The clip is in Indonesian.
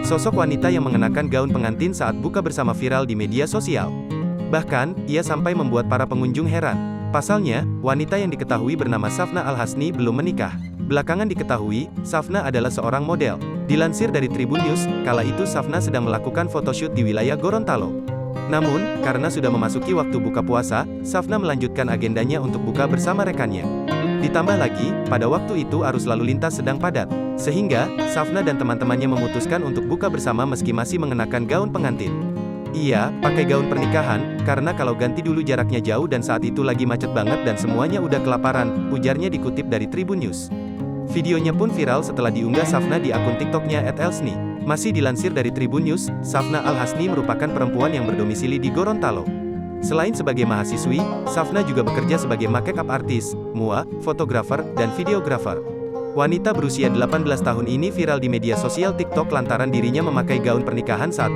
Sosok wanita yang mengenakan gaun pengantin saat buka bersama viral di media sosial. Bahkan, ia sampai membuat para pengunjung heran. Pasalnya, wanita yang diketahui bernama Safna Al-Hasni belum menikah. Belakangan diketahui, Safna adalah seorang model. Dilansir dari Tribun News, kala itu Safna sedang melakukan photoshoot di wilayah Gorontalo. Namun, karena sudah memasuki waktu buka puasa, Safna melanjutkan agendanya untuk buka bersama rekannya. Ditambah lagi, pada waktu itu arus lalu lintas sedang padat. Sehingga, Safna dan teman-temannya memutuskan untuk buka bersama meski masih mengenakan gaun pengantin. Iya, pakai gaun pernikahan, karena kalau ganti dulu jaraknya jauh dan saat itu lagi macet banget dan semuanya udah kelaparan, ujarnya dikutip dari Tribun News. Videonya pun viral setelah diunggah Safna di akun TikToknya @elsni. Masih dilansir dari Tribun News, Safna Al-Hasni merupakan perempuan yang berdomisili di Gorontalo. Selain sebagai mahasiswi, Safna juga bekerja sebagai makeup artist, mua, fotografer, dan videografer. Wanita berusia 18 tahun ini viral di media sosial TikTok lantaran dirinya memakai gaun pernikahan saat